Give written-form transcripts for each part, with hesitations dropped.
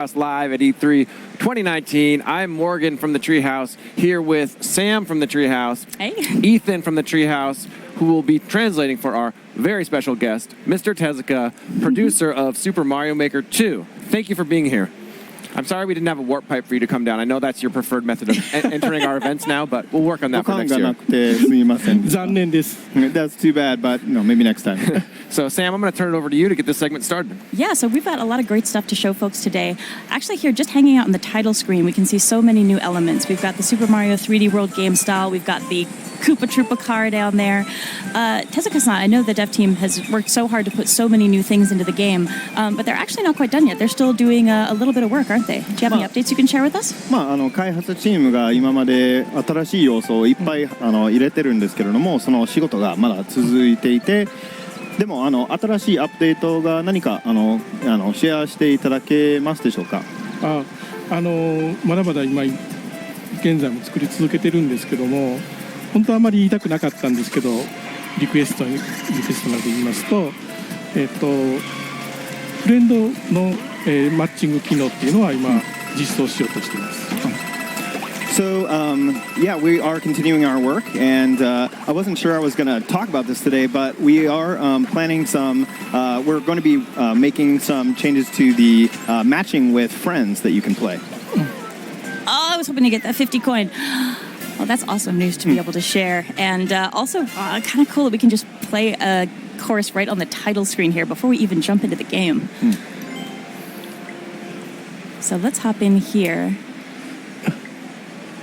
Live at E3 2019. I'm Morgan from the Treehouse, here with Sam from the Treehouse, hey. Ethan from the Treehouse, who will be translating for our very special guest, Mr. Tezuka, producer of Super Mario Maker 2. Thank you for being here. I'm sorry we didn't have a warp pipe for you to come down. I know that's your preferred method of entering our events now, but we'll work on that for next year. That's too bad, but no, maybe next time. So, Sam, I'm going to turn it over to you to get this segment started. Yeah, so we've got a lot of great stuff to show folks today. Actually, here, just hanging out on the title screen, we can see so many new elements. We've got the Super Mario 3D World game style. We've got the Koopa Troopa car down there. Tezuka-san, I know the dev team has worked so hard to put so many new things into the game, but they're actually not quite done yet. They're still doing a little bit of work, aren't they? Do you have any updates you can share with us? 開発チームが今まで新しい要素をいっぱい入れてるんですけれども、その仕事がまだ続いていて、でも新しいアップデートが何かシェアしていただけますでしょうか。まだまだ今現在も作り続けてるんですけども、本当はあまり言いたくなかったんですけど、リクエストなどで言いますと、フレンドの、マッチング機能っていうのは今実装しようとしています。So, yeah, we are continuing our work, and I wasn't sure I was going to talk about this today, but we are planning some, we're going to be making some changes to the matching with friends that you can play. Oh, I was hoping to get that 50 coin. Well, that's awesome news to be able to share. And also kind of cool that we can just play a chorus right on the title screen here before we even jump into the game. So let's hop in here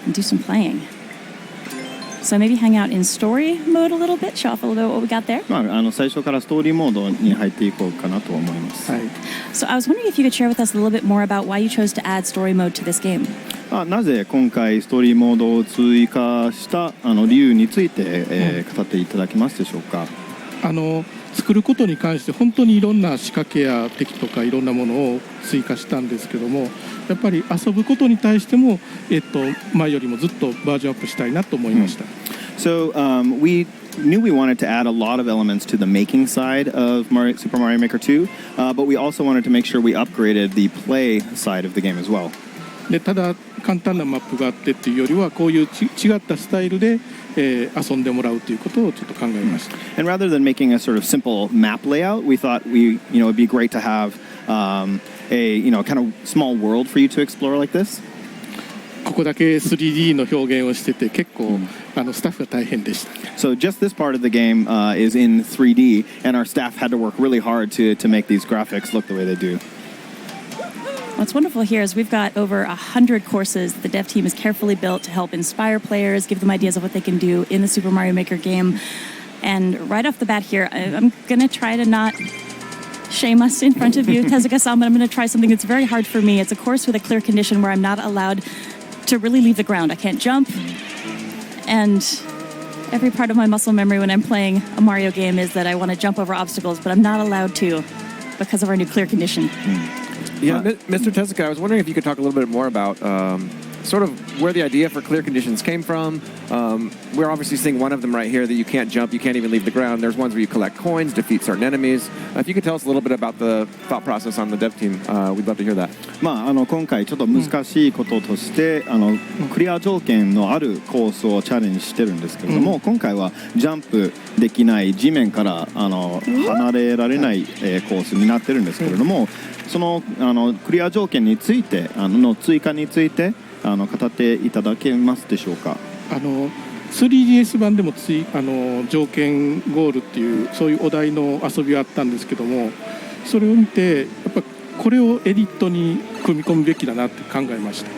and do some playing. So maybe hang out in story mode a little bit, show off a little bit what we got there. 最初からストーリーモードに入っていこうかなと思います。So I was wondering if you could share with us a little bit more about why you chose to add story mode to this game. なぜ今回ストーリーモードを追加した理由について、語っていただけますでしょうか。作ることに関して本当にいろんな仕掛けや敵とかいろんなものを追加したんですけども、やっぱり遊ぶことに対しても、前よりもずっとバージョンアップしたいなと思いました。So, we knew we wanted to add a lot of elements to the making side of Super Mario Maker 2, but we also wanted to make sure we upgraded the play side of the game as well. でただ簡単なマップがあってっていうよりはこういう違ったスタイルで、遊んでもらうということをちょっと考えました。And rather than making a sort of simple map layout, we thought it'd be great to have a kind of small world for you to explore like this. ここだけ 3D の表現をしてて結構スタッフが大変でした。So just this part of the game is in 3D, and our staff had to work really hard to make these graphics look the way they do. What's wonderful here is we've got over 100 courses the dev team has carefully built to help inspire players, give them ideas of what they can do in the Super Mario Maker game. And right off the bat here, I'm going to try to not shame us in front of you, Tezuka-san, but I'm going to try something that's very hard for me. It's a course with a clear condition where I'm not allowed to really leave the ground. I can't jump. And every part of my muscle memory when I'm playing a Mario game is that I want to jump over obstacles, but I'm not allowed to because of our new clear condition. Yeah, Mr. Tezuka, I was wondering if you could talk a little bit more about sort of where the idea for clear conditions came from. We're obviously seeing one of them right here that you can't jump, you can't even leave the ground. There's ones where you collect coins, defeat certain enemies. If you could tell us a little bit about the thought process on the dev team, we'd love to hear that. 今回ちょっと難しいこととして、クリア条件のあるコースをチャレンジしてるんですけれども、今回はジャンプできない地面から離れられないコースになってるんですけれども、そのクリア条件についての追加について語っていただけますでしょうか。3DS 版でも条件ゴールっていうそういうお題の遊びがあったんですけども、それを見てやっぱこれをエディットに組み込むべきだなって考えました。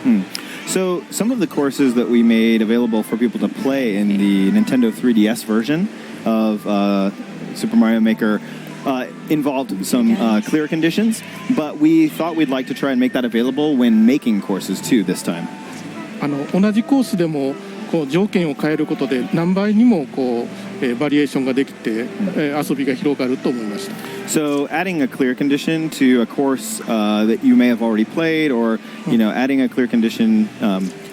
So some of the courses that we made available for people to play in the Nintendo 3DS version of Super Mario Maker involved some clear conditions, but we thought we'd like to try and make that available when making courses too this time. 同じコースでもこう条件を変えることで何倍にもこう、バリエーションができて、遊びが広がると思いました。So adding a clear condition to a course that you may have already played, or adding a clear condition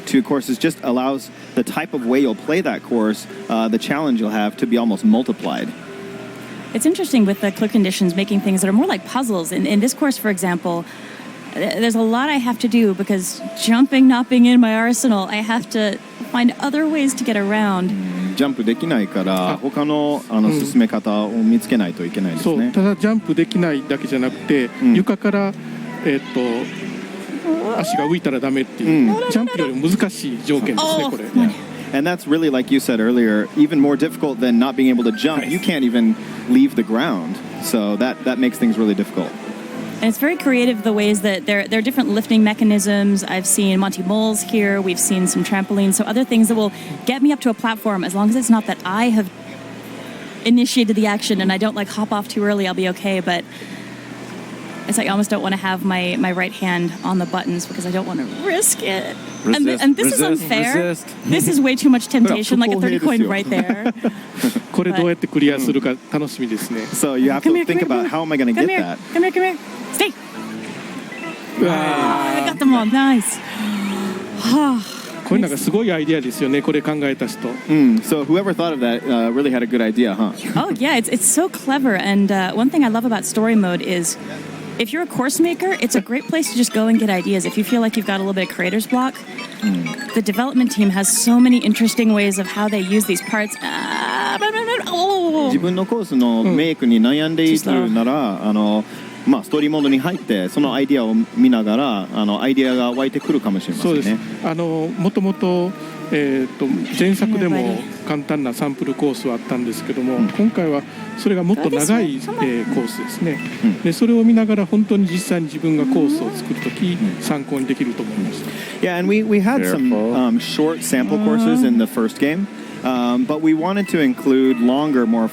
to courses just allows the type of way you'll play that course, the challenge you'll have to be almost multiplied. It's interesting with the clear conditions making things that are more like puzzles. In this course, for example, there's a lot I have to do because jumping not being in my arsenal, I have to find other ways to get around. ジャンプできないから他の進め方を見つけないといけないですそうね。ただジャンプできないだけじゃなくて、床から足が浮いたらダメっていう、ジャンプよりも難しい条件ですねこれ。And that's really, like you said earlier, even more difficult than not being able to jump. You can't even leave the ground, so that makes things really difficult. And it's very creative the ways that there are different lifting mechanisms. I've seen Monty Moles here. We've seen some trampolines. So other things that will get me up to a platform as long as it's not that I have initiated the action and I don't like hop off too early, I'll be okay. But it's like I almost don't want to have my right hand on the buttons because I don't want to risk it. And this is unfair. This is way too much temptation, like a 30 coin right there. これどうやってクリアするか楽しみですね。So you have to think about how am I going to get that? Come here. Stay. I got them all. Nice. これなんかすごいアイデアですよね。これ考えた人。So whoever thought of that really had a good idea, huh? Oh yeah, it's so clever. And one thing I love about story mode is if you're a course maker, it's a great place to just go and get ideas. If you feel like you've got a little bit of creator's block, the development team has so many interesting ways of how they use these parts. 自分のコースのメイクに悩んでいるなら、ストーリーモードに入ってそのアイディアを見ながらアイディアが湧いてくるかもしれませんね。そうです。もともと前作でも簡単なサンプルコースはあったんですけども、今回はそれがもっと長いコースですね。でそれを見ながら本当に実際に自分がコースを作るとき参考にできると思いました。Yeah, and we had some short sample courses in the first game. But we wanted to include longer, more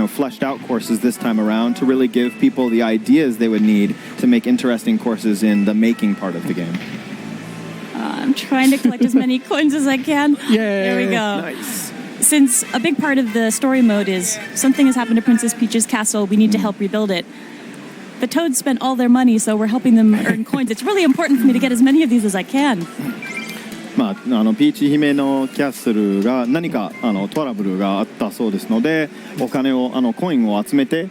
fleshed out courses this time around to really give people the ideas they would need to make interesting courses in the making part of the game. I'm trying to collect as many coins as I can. Yay. There we go. Nice. Since a big part of the story mode is something has happened to Princess Peach's castle, we need to help rebuild it. The Toads spent all their money, so we're helping them earn coins. It's really important for me to get as many of these as I can. ピーチ姫のキャッスルが何かトラブルがあったそうですので、お金をコインを集めて、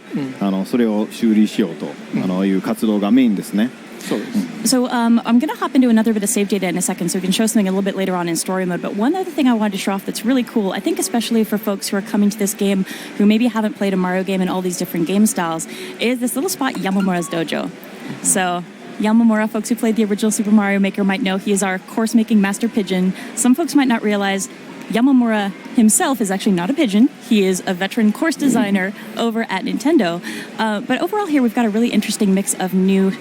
それを修理しようという活動がメインですね。So I'm going to hop into another bit of save data in a second so we can show something a little bit later on in story mode. But one other thing I wanted to show off that's really cool, I think especially for folks who are coming to this game who maybe haven't played a Mario game in all these different game styles, is this little spot, Yamamura's dojo. So Yamamura, folks who played the original Super Mario Maker might know he is our course-making master pigeon. Some folks might not realize Yamamura himself is actually not a pigeon. He is a veteran course designer over at Nintendo. But overall here, we've got a really interesting mix of new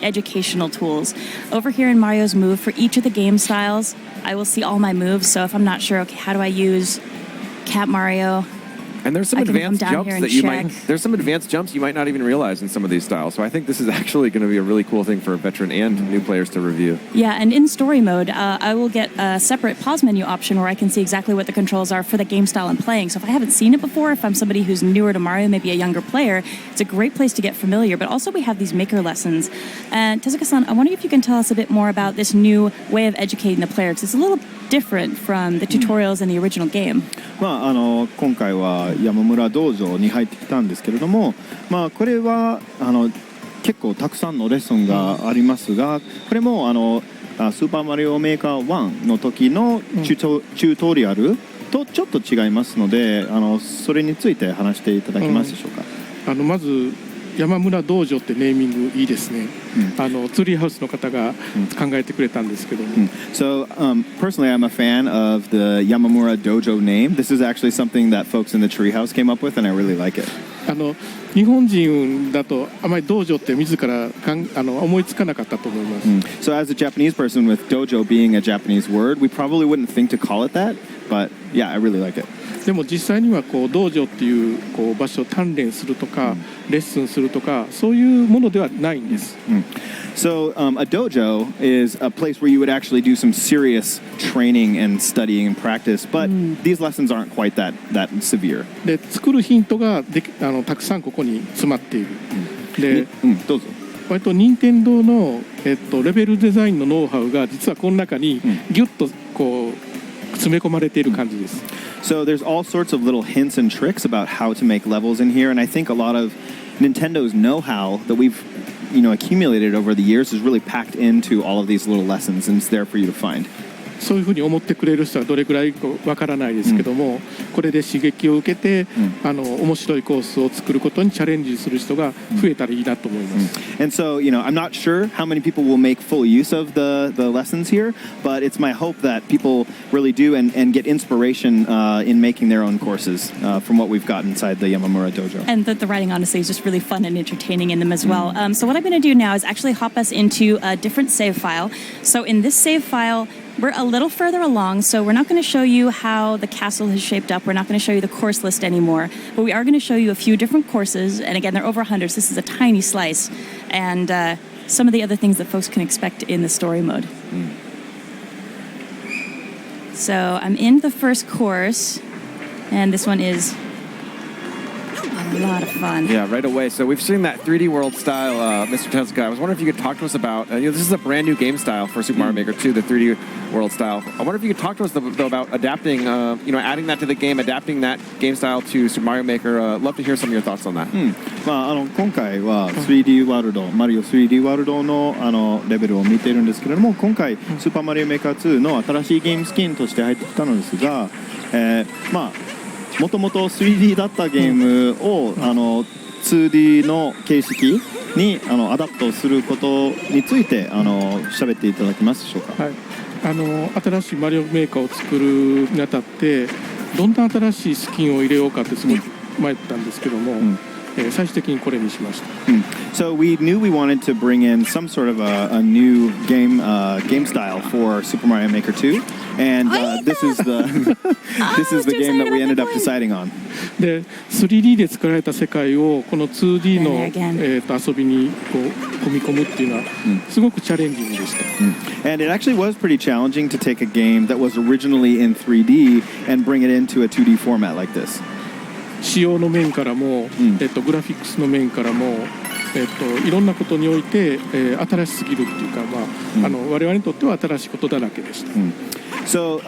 educational tools. Over here in Mario's Move, for each of the game styles, I will see all my moves. So if I'm not sure, okay, how do I use Cat Mario? And there's some advanced jumps that there's some advanced jumps you might not even realize in some of these styles. So I think this is actually going to be a really cool thing for a veteran and new players to review. Yeah, and in story mode, I will get a separate pause menu option where I can see exactly what the controls are for the game style I'm playing. So if I haven't seen it before, if I'm somebody who's newer to Mario, maybe a younger player, it's a great place to get familiar. But also we have these maker lessons. And Tezuka-san, I wonder if you can tell us a bit more about this new way of educating the player, because it's a little different from the tutorials in the original game. 今回は山村道場に入ってきたんですけれども、これは結構たくさんのレッスンがありますが、これもスーパーマリオメーカー1の時のチュートリアルとちょっと違いますので、それについて話していただけますでしょうか。まず山村道場ってネーミングいいですね。ツリーハウスの方が考えてくれたんですけども。So personally, I'm a fan of the Yamamura Dojo name. This is actually something that folks in the Treehouse came up with, and I really like it. 日本人だとあまり道場って自ら思いつかなかったと思います。So as a Japanese person, with dojo being a Japanese word, we probably wouldn't think to call it that, but yeah, I really like it. でも実際には道場っていう場所を鍛錬するとか、レッスンするとかそういうものではないんです。So a dojo is a place where you would actually do some serious training and studying and practice, but these lessons aren't quite that severe. で作るヒントがたくさんここに詰まっている。で、どうぞ。割と任天堂のレベルデザインのノウハウが実はこの中にギュッと詰め込まれている感じです。So there's all sorts of little hints and tricks about how to make levels in here, and I think a lot of Nintendo's know-how that we've accumulated over the years is really packed into all of these little lessons, and it's there for you to find. そういうふうに思ってくれる人はどれくらいかわからないですけども、これで刺激を受けて、面白いコースを作ることにチャレンジする人が増えたらいいなと思います。And so, I'm not sure how many people will make full use of the lessons here, but it's my hope that people really do and get inspiration in making their own courses from what we've got inside the Yamamura dojo. And the writing, honestly, is just really fun and entertaining in them as well. So what I'm going to do now is actually hop us into a different save file. So in this save file, we're a little further along, so we're not going to show you how the castle has shaped up. We're not going to show you the course list anymore, but we are going to show you a few different courses. And again, they're over 100, so this is a tiny slice. And some of the other things that folks can expect in the story mode. So I'm in the first course, and this one is a lot of fun. Yeah, right away. So we've seen that 3D world style, Mr. Tezuka. I was wondering if you could talk to us about, this is a brand new game style for Super Mario Maker 2, the 3D world style. I wonder if you could talk to us though about adapting, adding that to the game, adapting that game style to Super Mario Maker. Love to hear some of your thoughts on that. 今回は 3D ワールド、マリオ 3D ワールドのレベルを見ているんですけれども、今回スーパーマリオメーカー2の新しいゲームスキンとして入ってきたのですが、もともと 3D だったゲームを2D の形式にアダプトすることについて喋っていただけますでしょうか。はい、新しいマリオメーカーを作るにあたってどんな新しいスキンを入れようかってすごい迷ったんですけども、最終的にこれにしました。So we knew we wanted to bring in some sort of a new game style for Super Mario Maker 2, and this is the game that we ended up deciding on. で 3D で作られた世界をこの 2D の、遊びにこう組み込むっていうのはすごくチャレンジングでした。And it actually was pretty challenging to take a game that was originally in 3D and bring it into a 2D format like this. 仕様の面からも、グラフィックスの面からも、いろんなことにおいて、新しすぎるっていうか、我々にとっては新しいことだらけでした。So,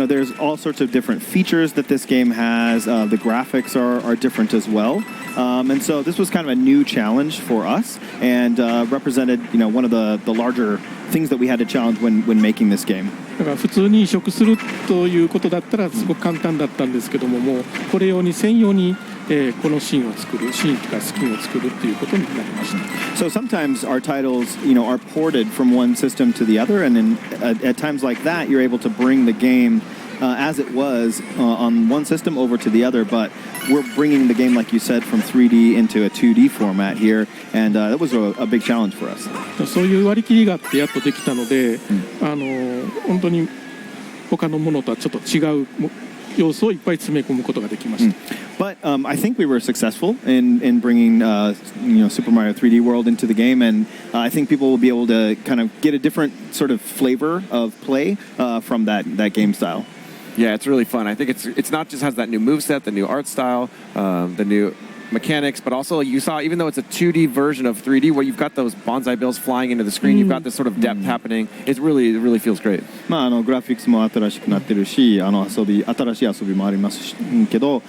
there's all sorts of different features that this game has. The graphics are different as well. And so this was kind of a new challenge for us and represented, one of the larger things that we had to challenge when making this game. だから普通に移植するということだったらすごく簡単だったんですけども、もうこれ用に専用に、このシーンを作る、シーンとかスキンを作るっていうことになりました。So sometimes our titles, are ported from one system to the other, and at times like that, you're able to bring the game as it was on one system over to the other, but we're bringing the game, like you said, from 3D into a 2D format here, and that was a big challenge for us. そういう割り切りがあってやっとできたので、本当に他のものとはちょっと違う要素をいっぱい詰め込むことができました。But I think we were successful in bringing Super Mario 3D World into the game, and I think people will be able to kind of get a different sort of flavor of play from that game style. Yeah, it's really fun. I think it's not just has that new moveset, the new art style, the new mechanics, but also you saw, even though it's a 2D version of 3D where you've got those bonsai bills flying into the screen, you've got this sort of depth happening. It really feels great. グラフィックスも新しくなってるし、新しい遊びもありますけど、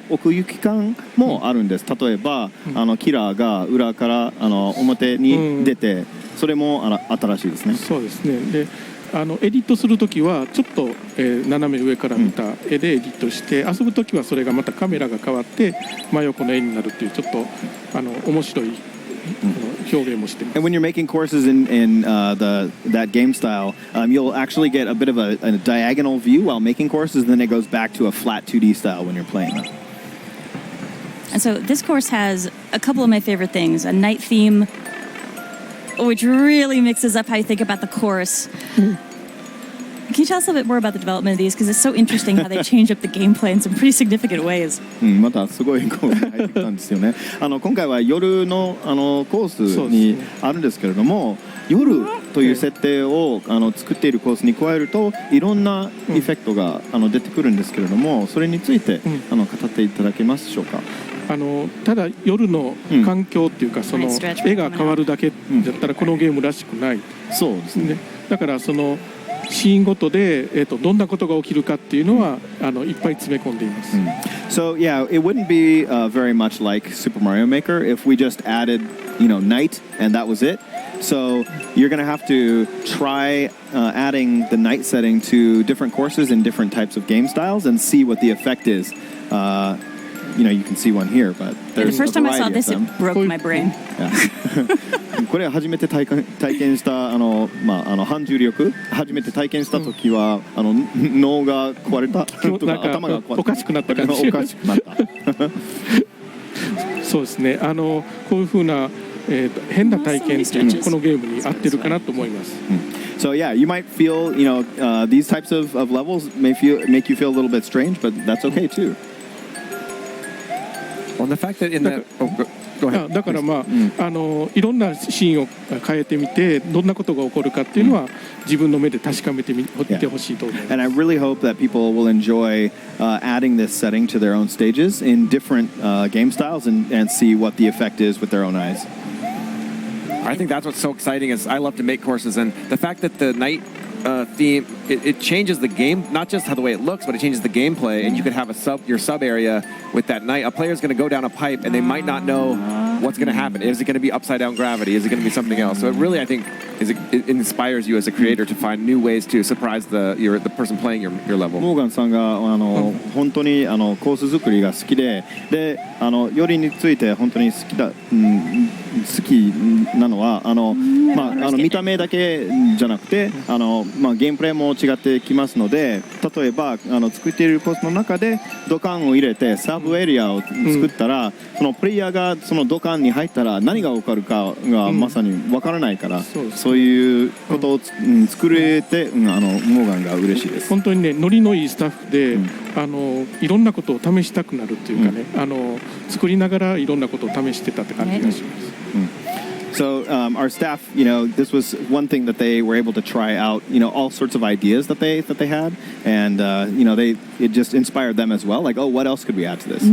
奥行き感もあるんです。例えば、キラーが裏から表に出て、それも新しいですね。そうですね。でエディットするときはちょっと、斜め上から見た絵でエディットして、遊ぶときはそれがまたカメラが変わって真横の絵になるっていうちょっと面白い表現もしてます。And when you're making courses in that game style, you'll actually get a bit of a diagonal view while making courses, and then it goes back to a flat 2D style when you're playing. And so this course has a couple of my favorite things: a night theme, which really mixes up how you think about the course. Can you tell us a little bit more about the development of these? Because it's so interesting how they change up the gameplay in some pretty significant ways. またすごいこう入ってきたんですよね。今回は夜のコースにあるんですけれども、夜という設定を作っているコースに加えるといろんなエフェクトが出てくるんですけれども、それについて語っていただけますでしょうか。ただ夜の環境っていうか、その絵が変わるだけだったらこのゲームらしくない。そうですね。だからそのシーンごとで、どんなことが起きるかっていうのはいっぱい詰め込んでいます。So yeah, it wouldn't be very much like Super Mario Maker if we just added, night and that was it. So you're going to have to try adding the night setting to different courses in different types of game styles and see what the effect is. You can see one here, but The there's first a time I saw variety of this, them. it broke my brain. これ初めて体験した反重力初めて体験した時は脳が壊れたとか頭が壊れたおかしくなった感じおかしくなったそうですねこういうふうな、変な体験っていうのはこのゲームに合ってるかなと思います。So yeah, you might feel, these types of levels make you feel a little bit strange, but that's okay too. Well, the fact that in the go ahead. だからいろんなシーンを変えてみてどんなことが起こるかっていうのは自分の目で確かめてみてほしいと思います。And I really hope that people will enjoy adding this setting to their own stages in different game styles and see what the effect is with their own eyes. I think that's what's so exciting is I love to make courses, and the fact that the night theme it changes the game, not just how the way it looks, but it changes the gameplay. And you could have your sub area with that night. A player's going to go down a pipe, and they might not know what's going to happen. Is it going to be upside down gravity? Is it going to be something else? So it really, I think, it inspires you as a creator to find new ways to surprise the person playing your level. モーガンさんが本当にコース作りが好きでよりについて本当に好きなのは見た目だけじゃなくてゲームプレイも違ってきますので例えば作っているコースの中で土管を入れてサブエリアを作ったらそのプレイヤーがその土管に入ったら何が起こるかがまさに分からないからそういうことを作れてモーガンが嬉しいです。本当にねノリのいいスタッフでいろんなことを試したくなるっていうかね作りながらいろんなことを試してたって感じがします。So our staff, this was one thing that they were able to try out, all sorts of ideas that they had, and it just inspired them as well. Like, oh, what else could we add to this?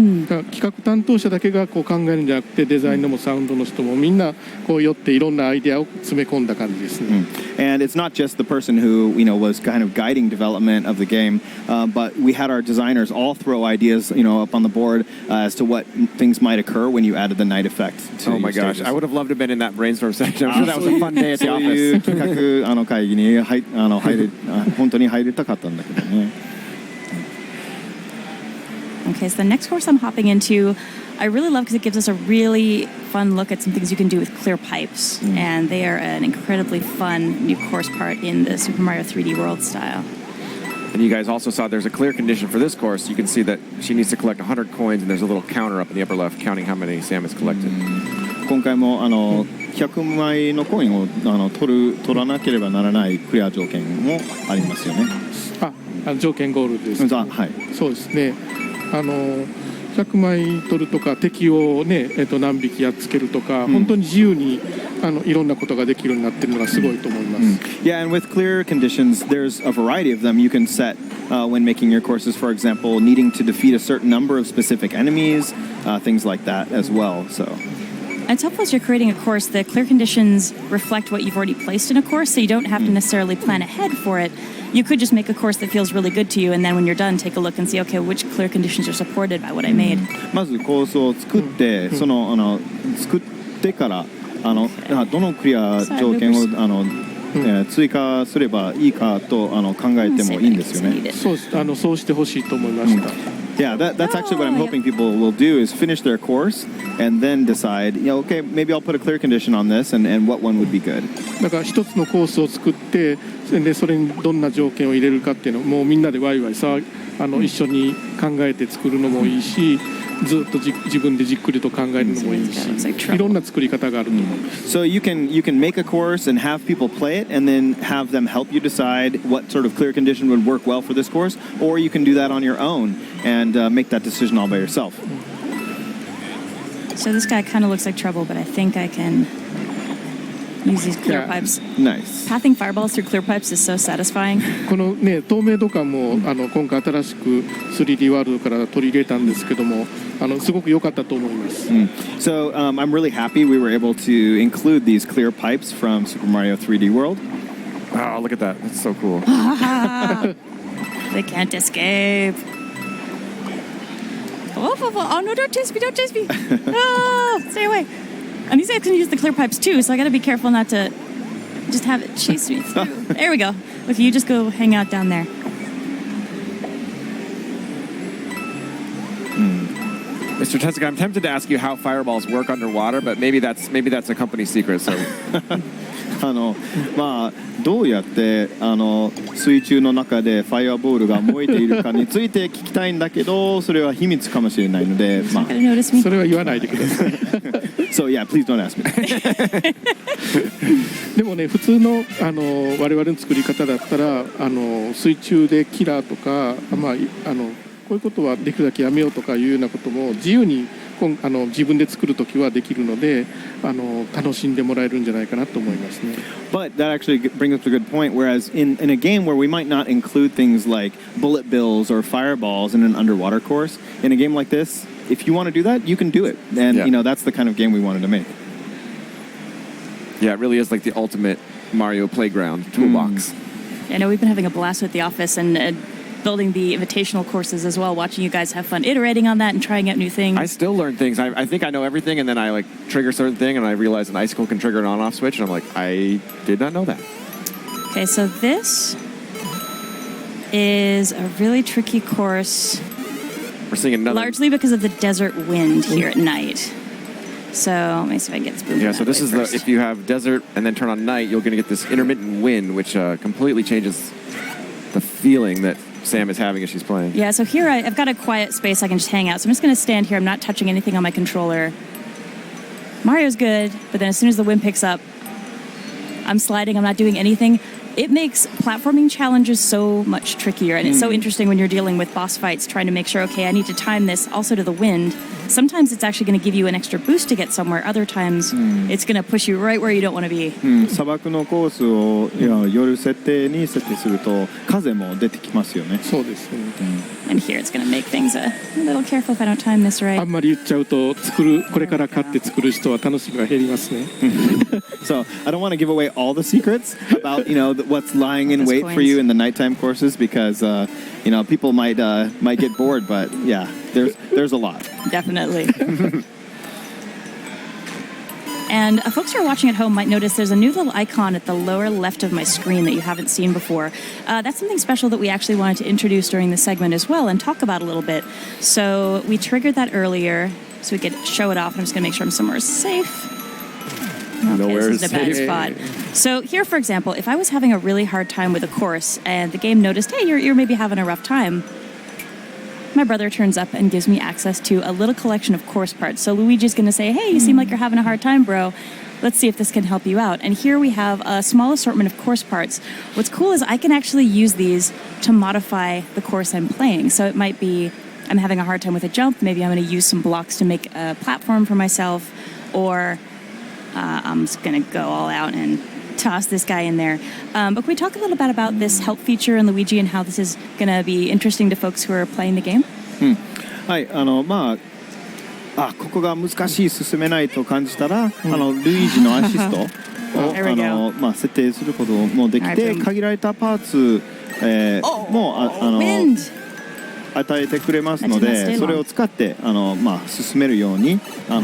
企画担当者だけがこう考えるんじゃなくてデザインのもサウンドの人もみんなこう寄っていろんなアイデアを詰め込んだ感じですね。And it's not just the person who was kind of guiding development of the game, but we had our designers all throw ideas up on the board as to what things might occur when you added the night effect. Oh my gosh, I would have loved to have been in that brainstorm session. I'm sure that was a fun day at the そういう office. 企画会議に本当に入りたかったんだけどね。Okay, so the next course I'm hopping into, I really love because it gives us a really fun look at some things you can do with clear pipes. And they are an incredibly fun new course part in the Super Mario 3D World style. And you guys also saw there's a clear condition for this course. You can see that she needs to collect 100 coins, and there's a little counter up in the upper left counting how many Sam has collected. 今回も100枚のコインを取らなければならないクリア条件もありますよね。条件ゴールです。はい。そうですね。100枚取るとか敵をね何匹やっつけるとか、本当に自由にいろんなことができるようになってるのがすごいと思います。Yeah, and with clear conditions, there's a variety of them you can set when making your courses. For example, needing to defeat a certain number of specific enemies, things like that as well. So. It's helpful as you're creating a course. The clear conditions reflect what you've already placed in a course, so you don't have to necessarily plan ahead for it. You could just make a course that feels really good to you, and then when you're done, take a look and see, okay, which clear conditions are supported by what I made. まずコースを作って作ってからどのクリア条件を追加すればいいかと考えてもいいんですよね。そうしてほしいと思いました。Yeah, that's actually what I'm hoping people will do is finish their course and then decide, okay, maybe I'll put a clear condition on this and what one would be good. だから一つのコースを作ってでそれにどんな条件を入れるかっていうのをもうみんなでワイワイ一緒に考えて作るのもいいしずっと自分でじっくりと考えるのもいいしいろんな作り方があると思います。So you can make a course and have people play it and then have them help you decide what sort of clear condition would work well for this course, or you can do that on your own and make that decision all by yourself. So this guy kind of looks like trouble, but I think I can use these clear pipes. Nice. Pathing fireballs through clear pipes is so satisfying. このね透明度感も今回新しく 3D ワールドから取り入れたんですけどもすごく良かったと思います。So I'm really happy we were able to include these clear pipes from Super Mario 3D World. Oh, look at that. That's so cool. They can't escape. Oh, no, don't chase me, don't chase me. Oh, stay away. And these guys can use the clear pipes too, so I gotta be careful not to just have it chase me through. There we go. Look, you just go hang out down there. Mr. Tezuka, I'm tempted to ask you how fireballs work underwater, but maybe that's a company secret. So まあどうやって水中の中でファイアボールが燃えているかについて聞きたいんだけど、それは秘密かもしれないので、まあそれは言わないでください。So yeah, please don't ask me. でもね、普通の我々の作り方だったら水中でキラーとか、まあこういうことはできるだけやめようとかいうようなことも自由に自分で作るときはできるので楽しんでもらえるんじゃないかなと思いますね。But that actually brings up a good point. Whereas in a game where we might not include things like bullet bills or fireballs in an underwater course, in a game like this, if you want to do that, you can do it. And you know that's the kind of game we wanted to make. Yeah, it really is like the ultimate Mario playground toolbox. I know we've been having a blast with the office and building the invitational courses as well, watching you guys have fun iterating on that and trying out new things. I still learn things. I think I know everything, and then I like trigger a certain thing, and I realize an icicle can trigger an on-off switch, and I'm like, I did not know that. Okay, so this is a really tricky course. We're seeing another. Largely because of the desert wind here at night. So let me see if I can get this moving. Yeah, so this is first. if you have desert and then turn on night, you're going to get this intermittent wind, which completely changes the feeling that Sam is having as she's playing. Yeah, so here I've got a quiet space I can just hang out. So I'm just going to stand here. I'm not touching anything on my controller. Mario's good, but then as soon as the wind picks up, I'm sliding. I'm not doing anything. It makes platforming challenges so much trickier, and it's so interesting when you're dealing with boss fights, trying to make sure, okay, I need to time this also to the wind. Sometimes it's actually going to give you an extra boost to get somewhere. Other times, it's going to push you right where you don't want to be. 砂漠のコースを夜設定に設定すると風も出てきますよね。そうですね。And here it's going to make things a little careful if I don't time this right. あんまり言っちゃうとこれから買って作る人は楽しみが減りますね。So I don't want to give away all the secrets about what's lying in wait for you in the nighttime courses because people might get bored, but yeah, there's a lot. Definitely. And folks who are watching at home might notice there's a new little icon at the lower left of my screen that you haven't seen before. That's something special that we actually wanted to introduce during the segment as well and talk about a little bit. So we triggered that earlier so we could show it off. I'm just going to make sure I'm somewhere safe. Okay, Nowhere this is a bad spot. So here, for example, if I was having a really hard time with a course and the game noticed, hey, you're maybe having a rough time, my brother turns up and gives me access to a little collection of course parts. So Luigi's going to say, hey, you seem like you're having a hard time, bro. Let's see if this can help you out. And here we have a small assortment of course parts. What's cool is I can actually use these to modify the course I'm playing. So it might be I'm having a hard time with a jump. Maybe I'm going to use some blocks to make a platform for myself. Or I'm just going to go all out and toss this guy in there. But can we talk a little bit about this help feature in Luigi and how this is going to be interesting to folks who are playing the game? はい、ここが難しい進めないと感じたら、ルイージのアシストを設定することもできて、限られたパーツ、も与えてくれますので、それを使って進めるように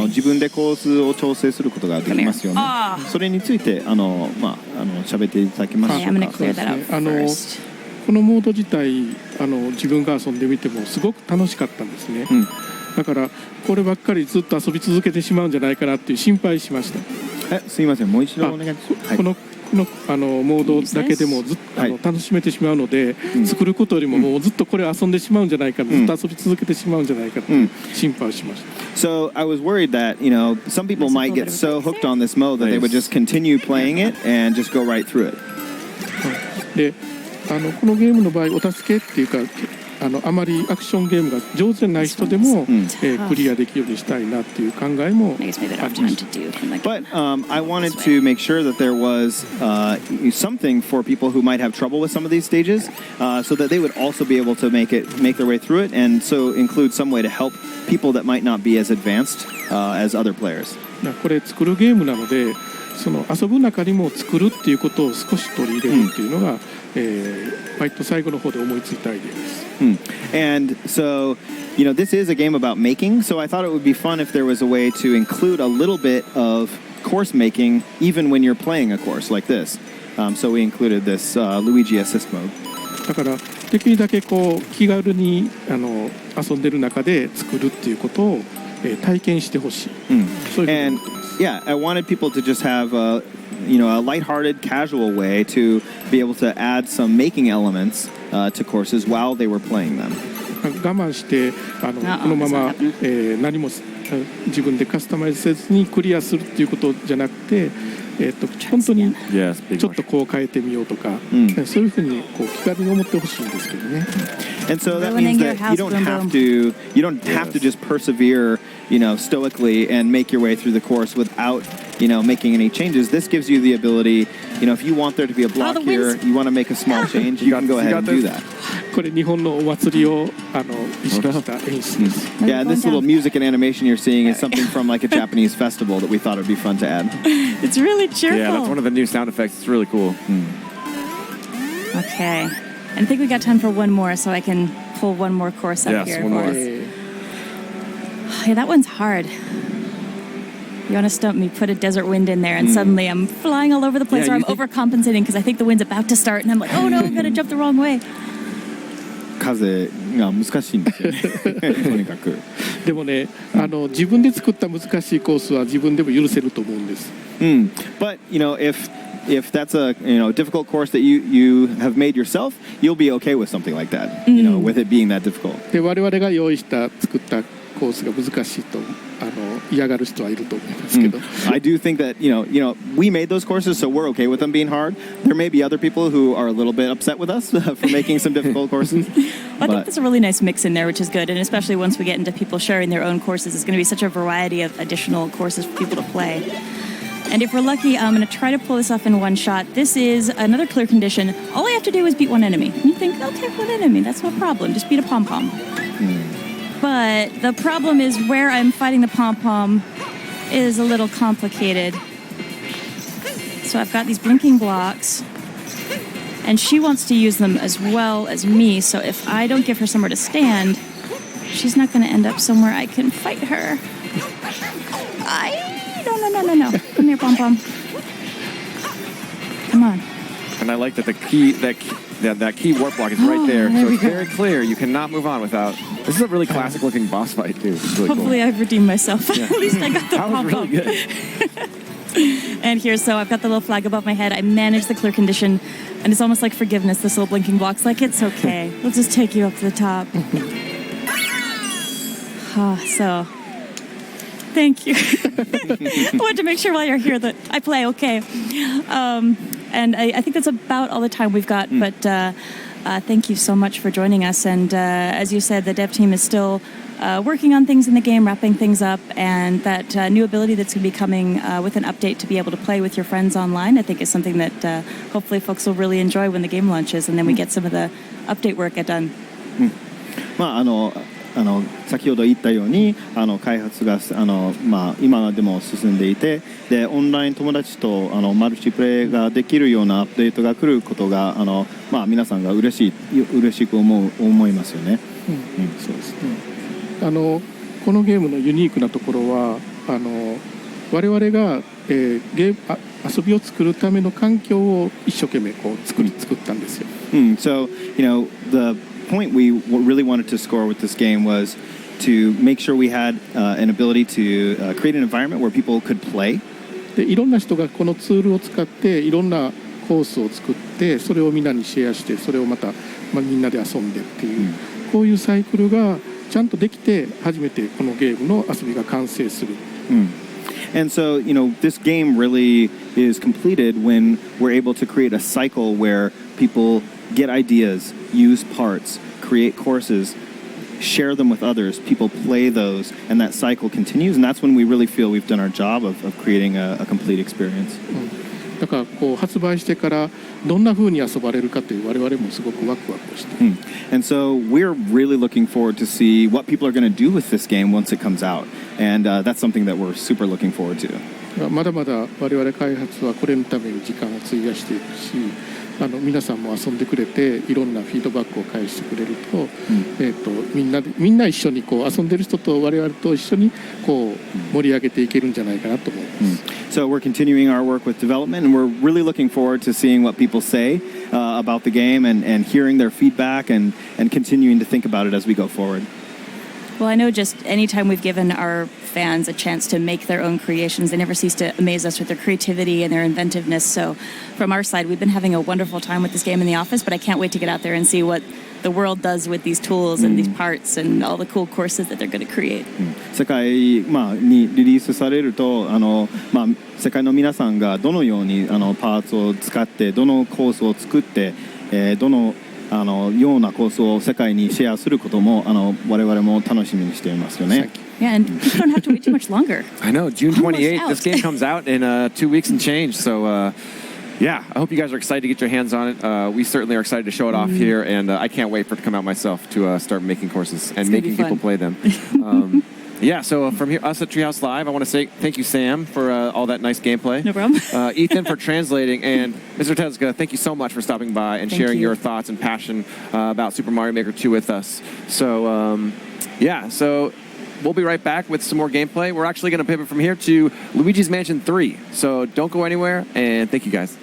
自分でコースを調整することができますよね。それについて喋っていただけますでしょうか。このモード自体自分が遊んでみてもすごく楽しかったんですね。だからこればっかりずっと遊び続けてしまうんじゃないかなっていう心配しました。すいません、もう一度お願いします。このモードだけでもずっと楽しめてしまうので、作ることよりももうずっとこれ遊んでしまうんじゃないか、ずっと遊び続けてしまうんじゃないかと心配をしました。So I was worried that some people might get so hooked on this mode that they would just continue playing it and just go right through it. でこのゲームの場合お助けっていうかあまりアクションゲームが上手じゃない人でも、クリアできるようにしたいなっていう考えもありました。But I wanted to make sure that there was something for people who might have trouble with some of these stages, so that they would also be able to make their way through it, and so include some way to help people that might not be as advanced as other players. これ作るゲームなのでその遊ぶ中にも作るっていうことを少し取り入れるっていうのが、割と最後の方で思いついたアイデアです。And so, this is a game about making, so I thought it would be fun if there was a way to include a little bit of course making even when you're playing a course like this. So we included this Luigi assist mode. だからできるだけこう気軽に遊んでる中で作るっていうことを、体験してほしい。そういうことです。Yeah, I wanted people to just have a lighthearted, casual way to be able to add some making elements to courses while they were playing them. 我慢してこのまま、何も自分でカスタマイズせずにクリアするっていうことじゃなくて、本当にちょっとこう変えてみようとか、そういうふうにこう気軽に思ってほしいんですけどね。And so that means that you don't have to just persevere, stoically and make your way through the course without, making any changes. This gives you the ability, if you want there to be a block here, you want to make a small change, you can go ahead and do that. これ日本のお祭りを意識した演出です。Yeah, and this little music and animation you're seeing is something from like a Japanese festival that we thought would be fun to add. It's really cheerful. Yeah, that's one of the new sound effects. It's really cool. Okay. And I think we got time for one more, so I can pull one more course up here. Yes, one more. Yeah, that one's hard. You want to stump me, put a desert wind in there, and suddenly I'm flying all over the place, or I'm overcompensating because I think the wind's about to start, and I'm like, oh no, I'm going to jump the wrong way. 風が難しいんですよね。とにかく。でもね、自分で作った難しいコースは自分でも許せると思うんです。But if that's a difficult course that you have made yourself, you'll be okay with something like that. With it being that difficult. で我々が用意した作ったコースが難しいと嫌がる人はいると思いますけど。I do think that we made those courses, so we're okay with them being hard. There may be other people who are a little bit upset with us for making some difficult courses. I think there's a really nice mix in there, which is good, and especially once we get into people sharing their own courses, it's going to be such a variety of additional courses for people to play. And if we're lucky, I'm going to try to pull this off in one shot. This is another clear condition. All I have to do is beat one enemy. And you think, okay, one enemy, that's no problem. Just beat a pom-pom. But the problem is where I'm fighting the pom-pom is a little complicated. So I've got these blinking blocks, and she wants to use them as well as me. So if I don't give her somewhere to stand, she's not going to end up somewhere I can fight her. No. Come here, pom-pom. Come on. And I like that the key that key warp block is right there. So it's very clear. You cannot move on without. This is a really classic looking boss fight too. It's really Hopefully cool. I've redeemed myself. Yeah. At least I got the That was pom-pom. really good. And here, so I've got the little flag above my head. I managed the clear condition, and it's almost like forgiveness, this little blinking block's like, it's okay. We'll just take you up to the top. So, thank you. I wanted to make sure while you're here that I play okay. And I think that's about all the time we've got, but thank you so much for joining us. And as you said, the dev team is still working on things in the game, wrapping things up, and that new ability that's going to be coming with an update to be able to play with your friends online, I think is something that hopefully folks will really enjoy when the game launches, and then we get some of the update work get done. 先ほど言ったように開発が今でも進んでいて、でオンライン友達とマルチプレイができるようなアップデートが来ることが皆さんが嬉しく思いますよね。そうですね。このゲームのユニークなところは我々が、遊びを作るための環境を一生懸命こう作ったんですよ。So the point we really wanted to score with this game was to make sure we had an ability to create an environment where people could play. でいろんな人がこのツールを使っていろんなコースを作ってそれをみんなにシェアしてそれをまた、みんなで遊んでっていう、こういうサイクルがちゃんとできて初めてこのゲームの遊びが完成する。And so, this game really is completed when we're able to create a cycle where people get ideas, use parts, create courses, share them with others, people play those, and that cycle continues, and that's when we really feel we've done our job of creating a complete experience. だからこう発売してからどんな風に遊ばれるかという我々もすごくワクワクして。And so we're really looking forward to see what people are going to do with this game once it comes out, and that's something that we're super looking forward to. まだまだ我々開発はこれのために時間を費やしていくし、皆さんも遊んでくれていろんなフィードバックを返してくれると、みんな一緒にこう遊んでる人と我々と一緒にこう盛り上げていけるんじゃないかなと思います。So we're continuing our work with development, and we're really looking forward to seeing what people say about the game and hearing their feedback and continuing to think about it as we go forward. Well, I know just anytime we've given our fans a chance to make their own creations, they never cease to amaze us with their creativity and their inventiveness. So from our side, we've been having a wonderful time with this game in the office, but I can't wait to get out there and see what the world does with these tools and these parts and all the cool courses that they're going to create. 世界、にリリースされると世界の皆さんがどのようにパーツを使ってどのコースを作って、どのようなコースを世界にシェアすることも我々も楽しみにしていますよね。Yeah, and people don't have to wait too much longer. I know, June 28th. This game comes out in 2 weeks and change. So, yeah, I hope you guys are excited to get your hands on it. We certainly are excited to show it off here, and I can't wait for it to come out myself to start making courses and making people play them. Yeah, so from here, us at Treehouse Live, I want to say thank you, Sam, for all that nice gameplay. No problem. Ethan for translating, and Mr. Tezuka, thank you so much for stopping by and sharing your thoughts and passion about Super Mario Maker 2 with us. So, yeah, so we'll be right back with some more gameplay. We're actually going to pivot from here to Luigi's Mansion 3. So don't go anywhere, and thank you, guys.